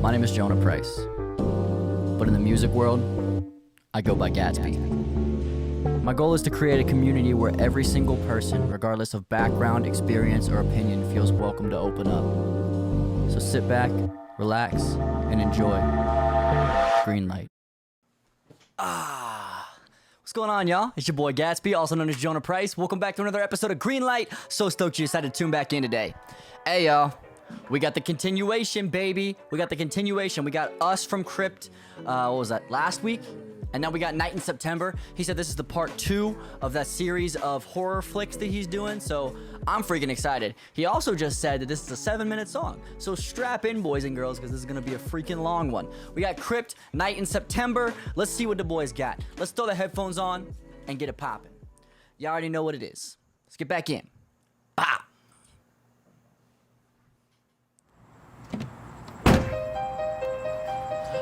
My name is Jonah Price, but in the music world, I go by Gatsby. My goal is to create a community where every single person, regardless of background, experience, or opinion, feels welcome to open up. So sit back, relax, and enjoy. Greenlight. What's going on, y'all? It's your boy Gatsby, also known as Jonah Price. Welcome back to another episode of Greenlight. So stoked you decided to tune back in today. Hey, y'all. We got the continuation, baby. We got Us from Crypt, what was that, last week? And now we got Night in September. He said this is the part 2 of that series of horror flicks that he's doing, so I'm freaking excited. He also just said that this is a 7-minute song, so strap in, boys and girls, because this is going to be a freaking long one. We got Crypt, Night in September. Let's see what the boys got. Let's throw the headphones on and get it popping. Y'all already know what it is. Let's get back in. Bop.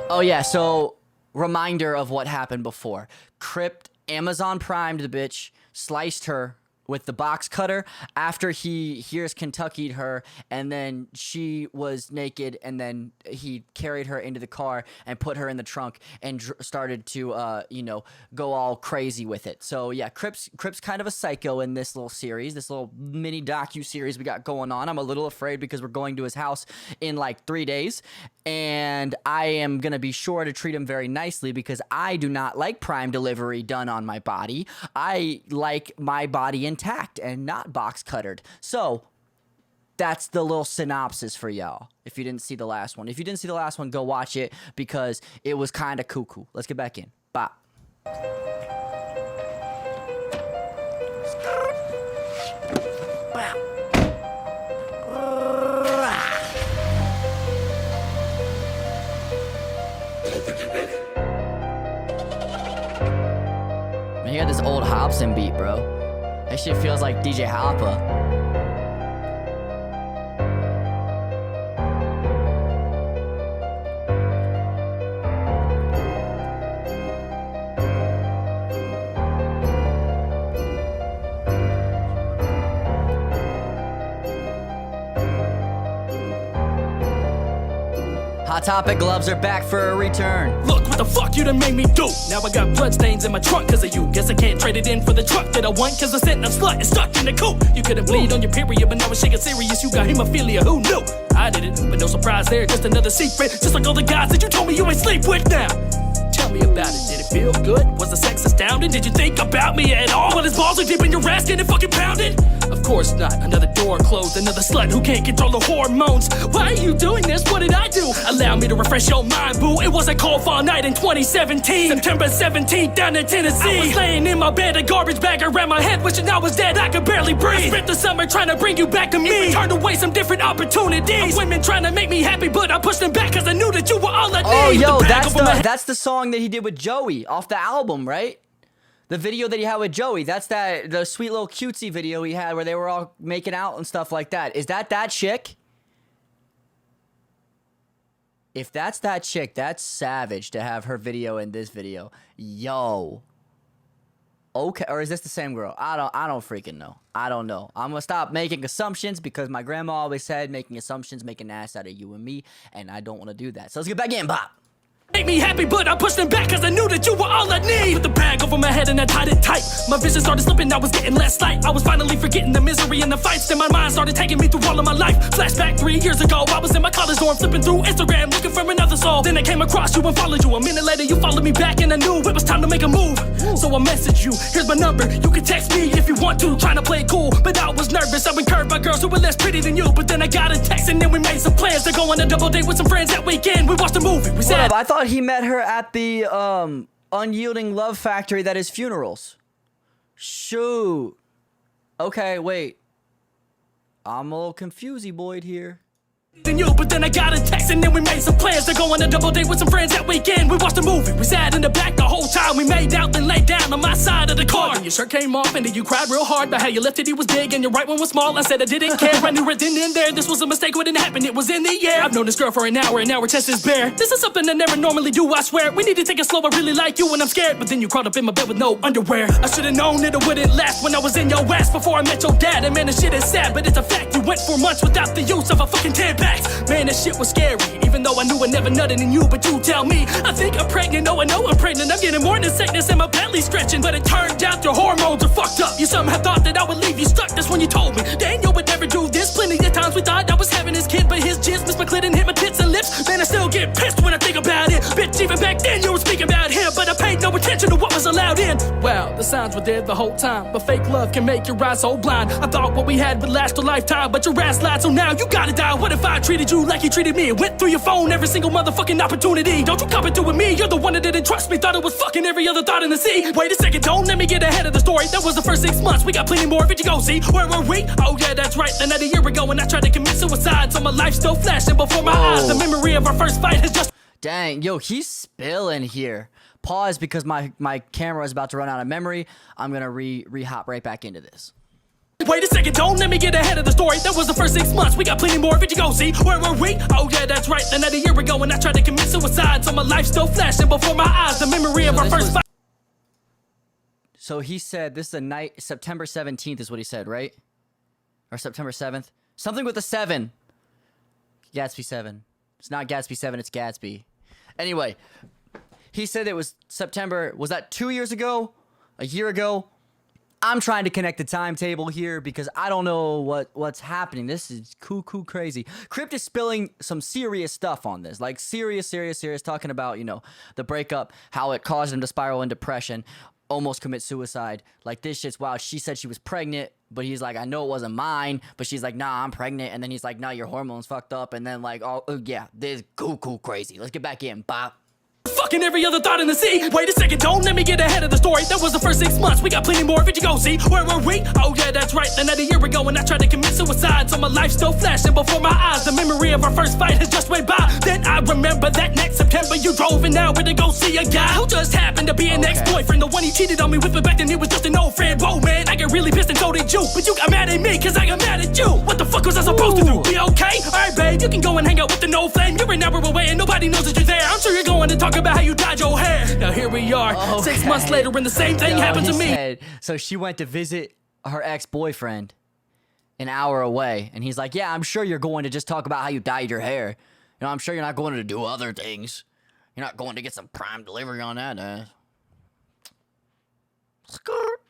Oh yeah, so reminder of what happened before. Crypt Amazon Primed the bitch, sliced her with the box cutter after he hears Kentucky'd her, and then she was naked, and then he carried her into the car and put her in the trunk and started to go all crazy with it. So yeah, Crypt's kind of a psycho in this little series, this little mini docu-series we got going on. I'm a little afraid because we're going to his house in like 3 days, and I am gonna be sure to treat him very nicely because I do not like prime delivery done on my body. I like my body intact and not box cuttered. So that's the little synopsis for y'all. If you didn't see the last one, go watch it because it was kind of cuckoo. Let's get back in. Bop. Man, you got this old Hobson beat, bro. That shit feels like DJ Hoppa. Hot Topic gloves are back for a return. Look what the fuck you done made me do. Now I got bloodstains in my trunk cause of you. Guess I can't trade it in for the truck that I want cause I sent a slut and stuck in the coop. You couldn't bleed on your period but now it's shaking serious. You got hemophilia, who knew? I did it, but no surprise there, just another secret. Just like all the guys that you told me you ain't sleep with now. Tell me about it, did it feel good? Was the sex astounding? Did you think about me at all? When his balls are deep in your ass getting fucking pounded? Of course not, another door closed, another slut who can't control the hormones. Why are you doing this? What did I do? Allow me to refresh your mind, boo. It was a cold fall night in 2017, September 17th down in Tennessee. I was laying in my bed, a garbage bag around my head, wishing I was dead, I could barely breathe. I spent the summer trying to bring you back to me, turned away some different opportunities. Of women trying to make me happy, but I pushed them back cause I knew that you were all I need. Oh yo, that's the song that he did with Joey off the album, right? The video that he had with Joey, that's the sweet little cutesy video he had where they were all making out and stuff like that. Is that chick? If that's that chick, that's savage to have her video in this video. Yo. Okay, or is this the same girl? I don't freaking know. I don't know. I'm gonna stop making assumptions because my grandma always said making assumptions make an ass out of you and me, and I don't want to do that. So let's get back in, Bob. Make me happy, but I pushed them back cause I knew that you were all I need. Put the bag over my head and I tied it tight. My vision started slipping, I was getting less light. I was finally forgetting the misery and the fights. Then my mind started taking me through all of my life. Flashback 3 years ago, I was in my college dorm flipping through Instagram looking for another soul. Then I came across you and followed you. A minute later you followed me back and I knew it was time to make a move. So I messaged you, here's my number. You can text me if you want to, trying to play it cool. But I was nervous, I've been curved by girls who were less pretty than you. But then I got a text and then we made some plans to go on a double date with some friends that weekend. We watched a movie, we said I thought he met her at the unyielding love factory that is funerals. Shoot. Okay, wait. I'm a little confusey boyed here. Than you, but then I got a text and then we made some plans to go on a double date with some friends that weekend. We watched a movie, we sat in the back the whole whole time we made out, then laid down on my side of the car. And your shirt came off and then you cried real hard about how you left it, he was big and your right one was small. I said I didn't care, I knew it didn't end there. This was a mistake, what didn't happen, it was in the air. I've known this girl for an hour and now her chest is bare. This is something I never normally do, I swear. We need to take it slow, I really like you and I'm scared. But then you crawled up in my bed with no underwear. I should've known that it wouldn't last when I was in your ass before I met your dad. And man, this shit is sad, but it's a fact. You went 4 months without the use of a fucking Tampax. Man, that shit was scary, even though I knew I never nutted in you. But you tell me, I think I'm pregnant, no I know I'm pregnant. I'm getting morning sickness and my belly stretching. But it turned out your hormones are fucked up. You somehow thought that I would leave you stuck, that's when you told me Daniel would never do this. Plenty of times we thought I was having his kid, but his jizz missed my clit and hit my tits and lips. Man, I still get pissed when I think about it. Bitch, even back then you were speaking about him, but I paid no attention to what was allowed in. Well, the signs were there the whole time, but fake love can make your eyes so blind. I thought what we had would last a lifetime, but your ass lied, so now you gotta die. What if I treated you like you treated me? Went through your phone every single motherfucking opportunity. Don't you come into with me, you're the one that didn't trust me. Thought it was fucking every other thought in the sea. Wait a second, don't let me get ahead of the story. That was the first 6 months, we got plenty more of it to go see. Where were we? Oh yeah, that's right, then a year ago when I tried to commit suicide. So my life's still flashing before my eyes. The memory of our first fight has just... Dang, yo, he's spilling here. Pause because my camera is about to run out of memory. I'm gonna re-hop right back into this. Wait a second, don't let me get ahead of the story. That was the first 6 months, we got plenty more of it to go see. Where were we? Oh yeah, that's right, then a year ago when I tried to commit suicide. So my life's still flashing before my eyes. The memory of our first fight. So he said this is a night, September 17th is what he said, right? Or September 7th? Something with a 7. Gatsby 7. It's not Gatsby 7, it's Gatsby. Anyway, he said it was September, was that 2 years ago? A year ago? I'm trying to connect the timetable here because I don't know what's happening. This is cuckoo crazy. Crypt is spilling some serious stuff on this. Like serious, talking about, you know, the breakup, how it caused him to spiral in depression, almost commit suicide. Like this shit's wild. She said she was pregnant, but he's like, I know it wasn't mine, but she's like, nah, I'm pregnant. And then he's like, nah, your hormones fucked up. And then like, oh yeah, this is cuckoo crazy. Let's get back in. Bop. Fucking every other thought in the sea. Wait a second, don't let me get ahead of the story. That was the first 6 months, we got plenty more of it to go see. Where were we? Oh yeah, that's right, then a year ago when I tried to commit suicide. So my life's still flashing before my eyes. The memory of our first fight has just went by. Then I remember that next September you drove an hour to go see a guy who just happened to be an ex-boyfriend. The one he cheated on me with, but back then he was just an old friend. Whoa man, I get really pissed and so did you. But you got mad at me cause I got mad at you. What the fuck was I supposed to do? Be okay? Alright babe, you can go and hang out with the no flame. You're an hour away and nobody knows that you're there. I'm sure you're going to talk about how you dyed your hair. Now here we are, 6 months later, and the same thing happened to me. Said, so she went to visit her ex-boyfriend an hour away, and he's like, yeah, I'm sure you're going to just talk about how you dyed your hair. You know, I'm sure you're not going to do other things. You're not going to get some prime delivery on that.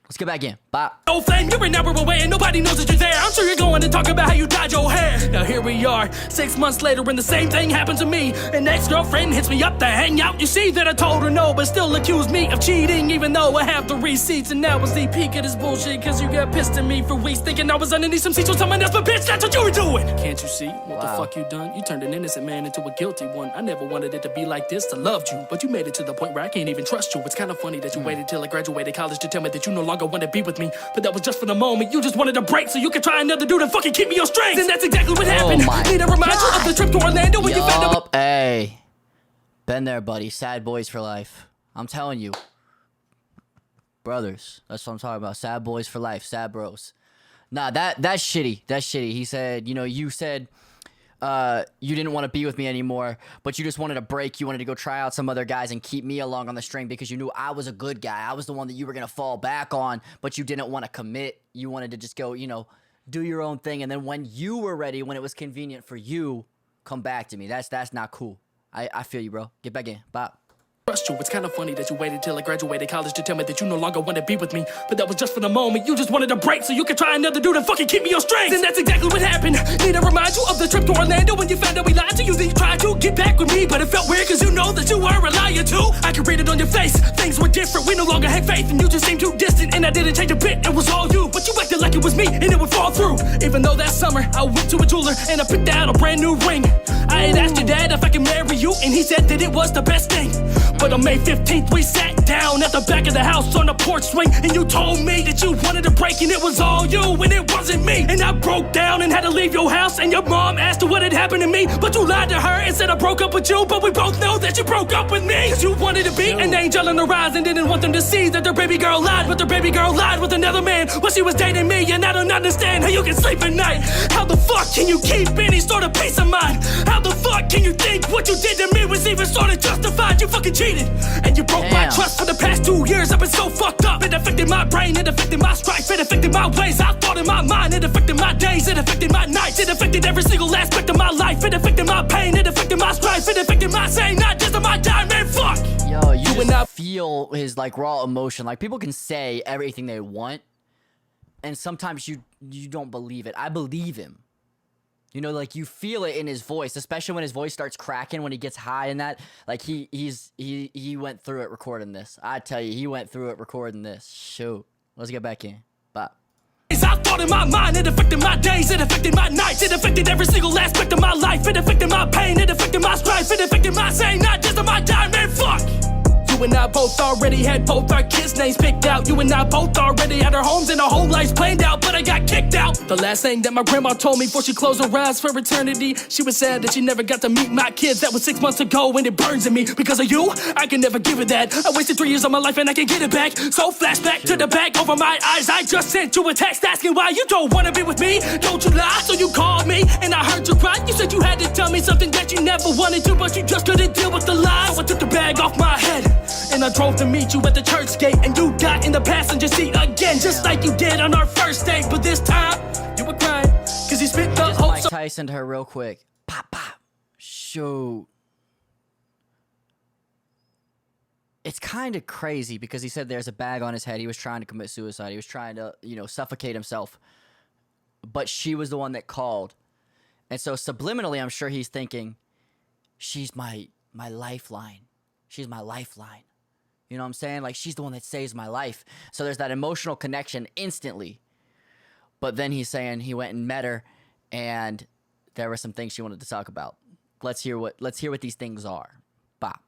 Let's get back in. Bye. Oh, flame, you're an hour away and nobody knows that you're there. I'm sure you're going to talk about how you dyed your hair. Now here we are, 6 months later, and the same thing happened to me. An ex-girlfriend hits me up to hang out. You see that I told her no, but still accused me of cheating, even though I have the receipts. And that was the peak of this bullshit, cause you got pissed at me for weeks, thinking I was underneath some seats with someone else. But bitch, that's what you were doing. Can't you see what the fuck you done? You turned an innocent man into a guilty one. I never wanted it to be like this. I loved you, but you made it to the point where I can't even trust you. It's kind of funny that you waited till I graduated college to tell me that you no longer want to be with me. But that was just for the moment. You just wanted a break so you could try another dude and fucking keep me on strings. And that's exactly what happened. Need to remind you of the trip to Orlando when you found out. Hey, been there, buddy. Sad boys for life. I'm telling you, brothers. That's what I'm talking about. Sad boys for life. Sad bros. Nah, that's shitty. That's shitty. He said, you know, you said you didn't want to be with me anymore, but you just wanted a break. You wanted to go try out some other guys and keep me along on the string because you knew I was a good guy. I was the one that you were going to fall back on, but you didn't want to commit. You wanted to just go, you know, do your own thing. And then when you were ready, when it was convenient for you, come back to me. That's not cool. I feel you, bro. Get back in. Bye. Trust you. It's kind of funny that you waited till I graduated college to tell me that you no longer want to be with me. But that was just for the moment. You just wanted a break so you could try another dude and fucking keep me on strings. And that's exactly what happened. Need to remind you of the trip to Orlando when you found out we lied to you. Then you tried to get back with me, but it felt weird cause you know that you were a liar too. I could read it on your face. Things were different. We no longer had faith and you just seemed too distant. And I didn't change a bit. It was all you. But you acted like it was me and it would fall through. Even though that summer I went to a jeweler and I picked out a brand new ring. I had asked your dad if I could marry you and he said that it was the best thing. But on May 15th we sat down at the back of the house on the porch swing. And you told me that you wanted a break and it was all you and it wasn't me. And I broke down and had to leave your house. And your mom asked her what had happened to me. But you lied to her and said I broke up with you, but we both know that you broke up with me. Cause you wanted to be an angel on the rise and didn't want them to see that their baby girl lied, but their baby girl lied with another man while she was dating me. And I don't understand how you can sleep at night. How the fuck can you keep any sort of peace of mind? How the fuck can you think what you did to me was even sort of justified? You fucking cheated, and you broke my trust. For the past 2 years I've been so fucked up. It affected my brain, it affected my strife, it affected my ways. I thought in my mind, it affected my days, it affected my nights, it affected every single aspect of my life. It affected my pain, it affected my strife, it affected my saying not just on my time, man, fuck. Yo, you just feel his like raw emotion. Like people can say everything they want, and sometimes you don't believe it. I believe him. You know, like you feel it in his voice, especially when his voice starts cracking when he gets high and that. Like he went through it recording this. I tell you, he went through it recording this. Shoot. Let's get back in. Bye. I thought in my mind, it affected my days, it affected my nights, it affected every single aspect of my life, it affected my pain, it affected my strife, it affected my saying not just on my time, man, fuck. You and I both already had both our kids' names picked out. You and I both already had our homes and our whole lives planned out, but I got kicked out. The last thing that my grandma told me before she closed her eyes for eternity, she was sad that she never got to meet my kids. That was 6 months ago, and it burns in me. Because of you, I can never give it that. I wasted 3 years of my life and I can get it back. So flashback to the back over my eyes. I just sent you a text asking why you don't wanna be with me. Don't you lie, so you called me and I heard you cry. You said you had to tell me something that you never wanted to, but you just couldn't deal with the lies. So I took the bag off my head and I drove to meet you at the church gate, and you got in the passenger seat again, just like you did on our first date. But this time, you were crying, cause you spit the whole... Mike Tyson to her real quick. Pop, pop. Shoot. It's kind of crazy because he said there's a bag on his head. He was trying to commit suicide. He was trying to, suffocate himself. But she was the one that called. And so subliminally, I'm sure he's thinking, she's my lifeline. She's my lifeline. You know what I'm saying? Like, she's the one that saves my life. So there's that emotional connection instantly. But then he's saying he went and met her, and there were some things she wanted to talk about. Let's hear what these things are. Bop.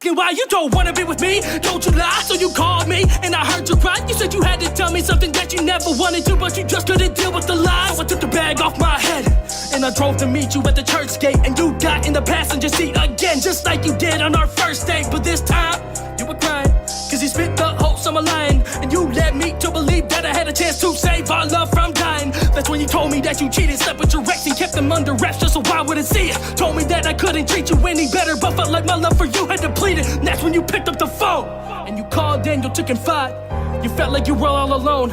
Why you don't wanna be with me? Don't you lie, so you called me and I heard you cry. You said you had to tell me something that you never wanted to, but you just couldn't deal with the lies. So I took the bag off my head and I drove to meet you at the church gate, and you got in the passenger seat again, just like you did on our first date. But this time, you were crying, cause you spit the whole summer line, and you led me to believe that I had a chance to save our love from dying. That's when you told me that you cheated, slept with your ex and kept them under wraps just so I wouldn't see it. Told me that I couldn't treat you any better, but felt like my love for you had depleted. And that's when you picked up the phone and you called Daniel to confide. You felt like you were all alone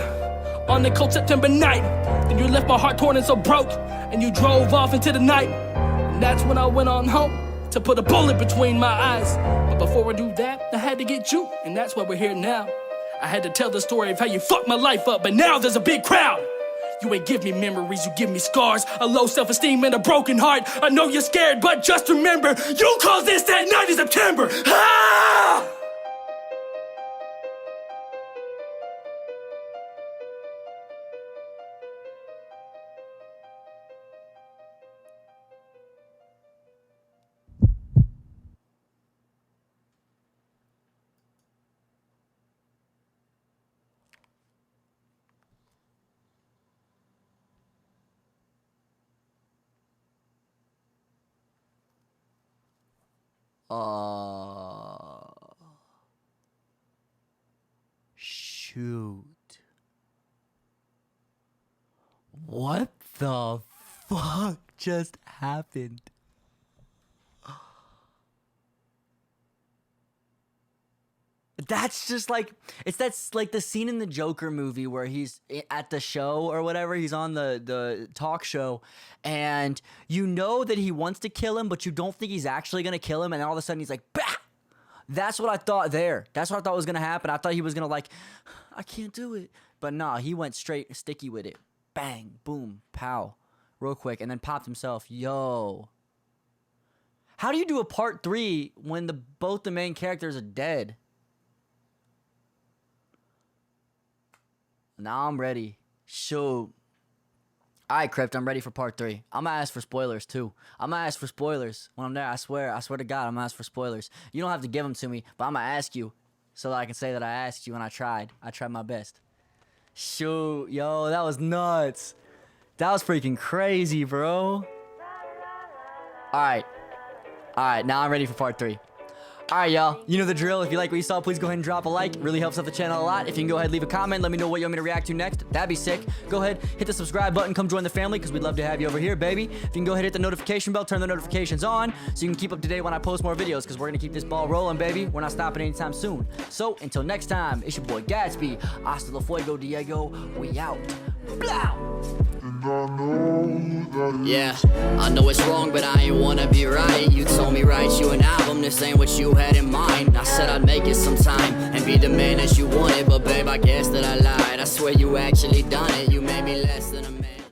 on the cold September night. Then you left my heart torn and so broke, and you drove off into the night. And that's when I went on home to put a bullet between my eyes. But before I do that, I had to get you, and that's why we're here now. I had to tell the story of how you fucked my life up, but now there's a big crowd. You ain't give me memories, you give me scars, a low self-esteem and a broken heart. I know you're scared, but just remember, you caused this that night in September. Ah! Shoot. What the fuck just happened? That's just like, that's like the scene in the Joker movie where he's at the show or whatever, he's on the talk show, and you know that he wants to kill him, but you don't think he's actually gonna kill him, and all of a sudden he's like, bah! That's what I thought there. That's what I thought was gonna happen. I thought he was gonna like, I can't do it. But nah, he went straight sticky with it. Bang, boom, pow. Real quick, and then popped himself. Yo. How do you do a part 3 when both the main characters are dead? Now I'm ready. Shoot. Alright, Crypt, I'm ready for part 3. I'm gonna ask for spoilers too. I'm gonna ask for spoilers when I'm there. I swear to God, I'm gonna ask for spoilers. You don't have to give them to me, but I'm gonna ask you so that I can say that I asked you and I tried. I tried my best. Shoot, yo, that was nuts. That was freaking crazy, bro. Alright. All right, now I'm ready for part 3. All right, y'all. You know the drill. If you like what you saw, please go ahead and drop a like. It really helps out the channel a lot. If you can go ahead and leave a comment, let me know what you want me to react to next. That'd be sick. Go ahead, hit the subscribe button. Come join the family because we'd love to have you over here, baby. If you can go ahead and hit the notification bell, turn the notifications on so you can keep up to date when I post more videos because we're going to keep this ball rolling, baby. We're not stopping anytime soon. So until next time, it's your boy Gatsby. Hasta la fuego, Diego. We out. Blow. Yeah, I know it's wrong, but I ain't wanna be right. You told me write you an album, this ain't what you had in mind. I said I'd make it sometime and be the man that you wanted, but babe, I guess that I lied. I swear you actually done it, you made me less than a man.